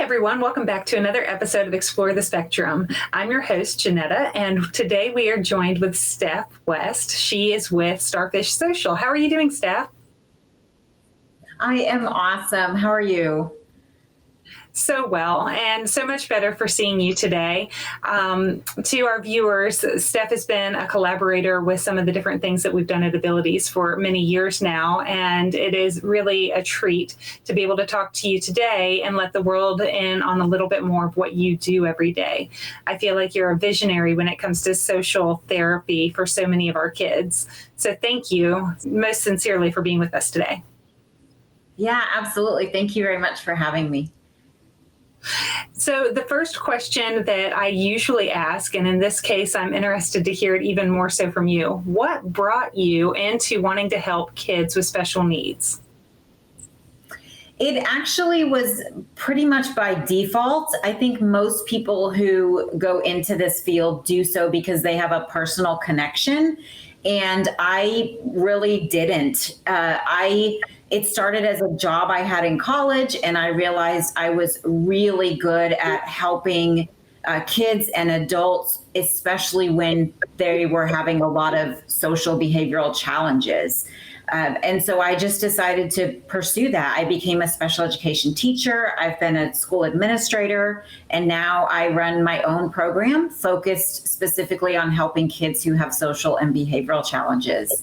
everyone. Welcome back to another episode of Explore the Spectrum. I'm your host, Jeanetta, and today we are joined with Steph West. She is with Starfish Social. How are you doing, Steph? I am awesome. How are you? So well, and so much better for seeing you today. To our viewers, Steph has been a collaborator with some of the different things that we've done at Abilities for many years now, and it is really a treat to be able to talk to you today and let the world in on a little bit more of what you do every day. I feel like you're a visionary when it comes to social therapy for so many of our kids. So thank you most sincerely for being with us today. Yeah, absolutely. Thank you very much for having me. So the first question that I usually ask, and in this case, I'm interested to hear it even more so from you. What brought you into wanting to help kids with special needs? It actually was pretty much by default. I think most people who go into this field do so because they have a personal connection. And I really didn't. It started as a job I had in college, and I realized I was really good at helping kids and adults, especially when they were having a lot of social behavioral challenges. And so I just decided to pursue that. I became a special education teacher. I've been a school administrator, and now I run my own program focused specifically on helping kids who have social and behavioral challenges.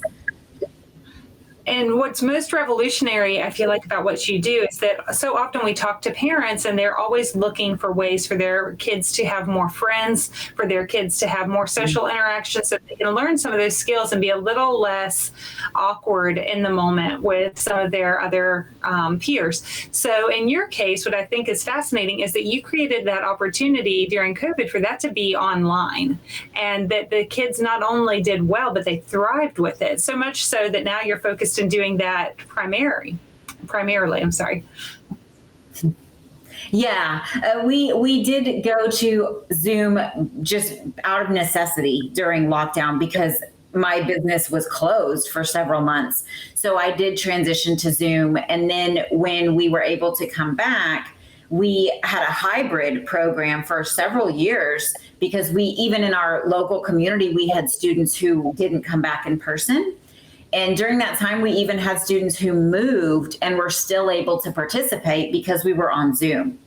And what's most revolutionary, I feel like, about what you do is that so often we talk to parents and they're always looking for ways for their kids to have more friends, for their kids to have more social interactions so they can learn some of those skills and be a little less awkward in the moment with some of their other peers. So in your case, what I think is fascinating is that you created that opportunity during COVID for that to be online, and that the kids not only did well, but they thrived with it, so much so that now you're focused in doing that primarily. I'm sorry. Yeah, we did go to Zoom just out of necessity during lockdown because my business was closed for several months. So I did transition to Zoom. And then when we were able to come back, we had a hybrid program for several years because even in our local community, we had students who didn't come back in person. And during that time, we even had students who moved and were still able to participate because we were on Zoom.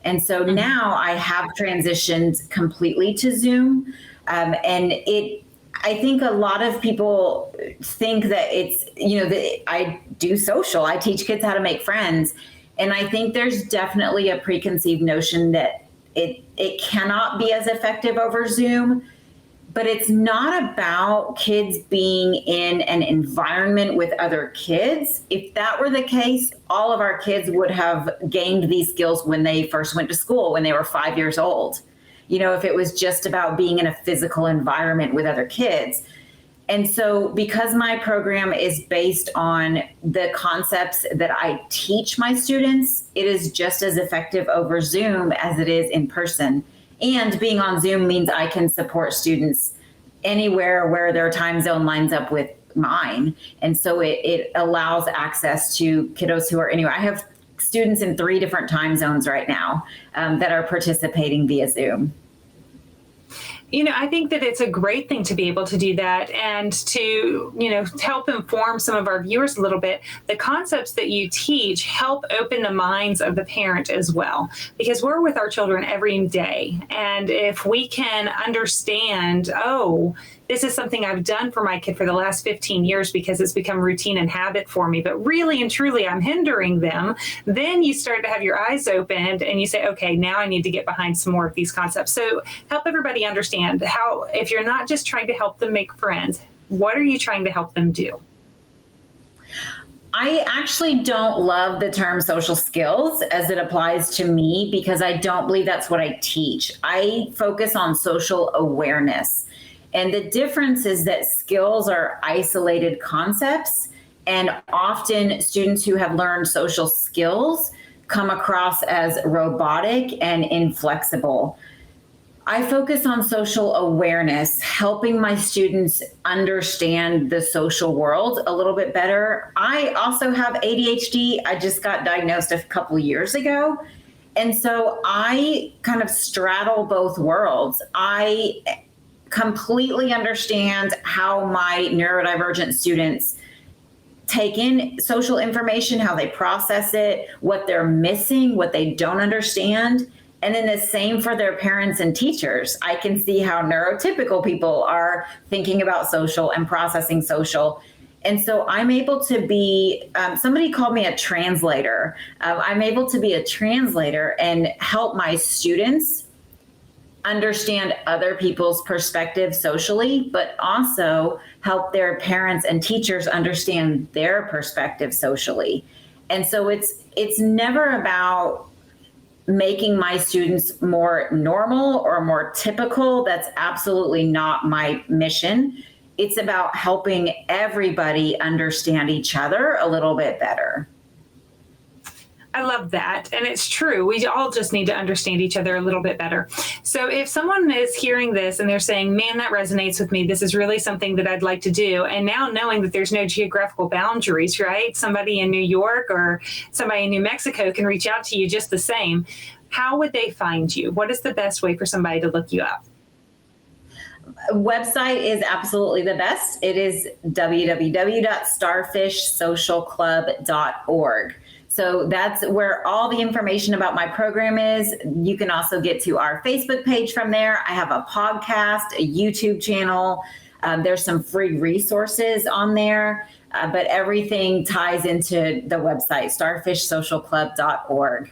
And so now I have transitioned completely to Zoom. I think a lot of people think that it's, that I do social. I teach kids how to make friends. And I think there's definitely a preconceived notion that it cannot be as effective over Zoom. But it's not about kids being in an environment with other kids. If that were the case, all of our kids would have gained these skills when they first went to school, when they were 5 years old. If it was just about being in a physical environment with other kids. And so because my program is based on the concepts that I teach my students, it is just as effective over Zoom as it is in person. And being on Zoom means I can support students anywhere where their time zone lines up with mine. And so it allows access to kiddos who are anywhere. I have students in 3 different time zones right now that are participating via Zoom. I think that it's a great thing to be able to do that and to, help inform some of our viewers a little bit. The concepts that you teach help open the minds of the parent as well, because we're with our children every day. And if we can understand, this is something I've done for my kid for the last 15 years because it's become routine and habit for me, but really and truly I'm hindering them, then you start to have your eyes opened and you say, okay, now I need to get behind some more of these concepts. So help everybody understand how, if you're not just trying to help them make friends, what are you trying to help them do? I actually don't love the term social skills as it applies to me because I don't believe that's what I teach. I focus on social awareness. And the difference is that skills are isolated concepts, and often students who have learned social skills come across as robotic and inflexible. I focus on social awareness, helping my students understand the social world a little bit better. I also have ADHD. I just got diagnosed a couple years ago. And so I kind of straddle both worlds. I completely understand how my neurodivergent students take in social information, how they process it, what they're missing, what they don't understand. And then the same for their parents and teachers. I can see how neurotypical people are thinking about social and processing social. And so I'm able to be, somebody called me a translator. I'm able to be a translator and help my students understand other people's perspectives socially, but also help their parents and teachers understand their perspective socially. And so it's never about making my students more normal or more typical. That's absolutely not my mission. It's about helping everybody understand each other a little bit better. I love that. And it's true. We all just need to understand each other a little bit better. So if someone is hearing this and they're saying, man, that resonates with me, this is really something that I'd like to do. And now knowing that there's no geographical boundaries, right? Somebody in New York or somebody in New Mexico can reach out to you just the same. How would they find you? What is the best way for somebody to look you up? Website is absolutely the best. It is www.starfishsocialclub.org. So that's where all the information about my program is. You can also get to our Facebook page from there. I have a podcast, a YouTube channel. There's some free resources on there, but everything ties into the website, starfishsocialclub.org.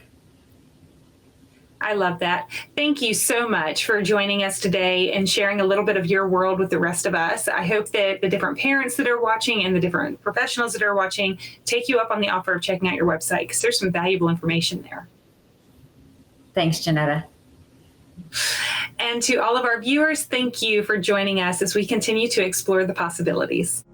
I love that. Thank you so much for joining us today and sharing a little bit of your world with the rest of us. I hope that the different parents that are watching and the different professionals that are watching take you up on the offer of checking out your website, because there's some valuable information there. Thanks, Jeanetta. And to all of our viewers, thank you for joining us as we continue to explore the possibilities.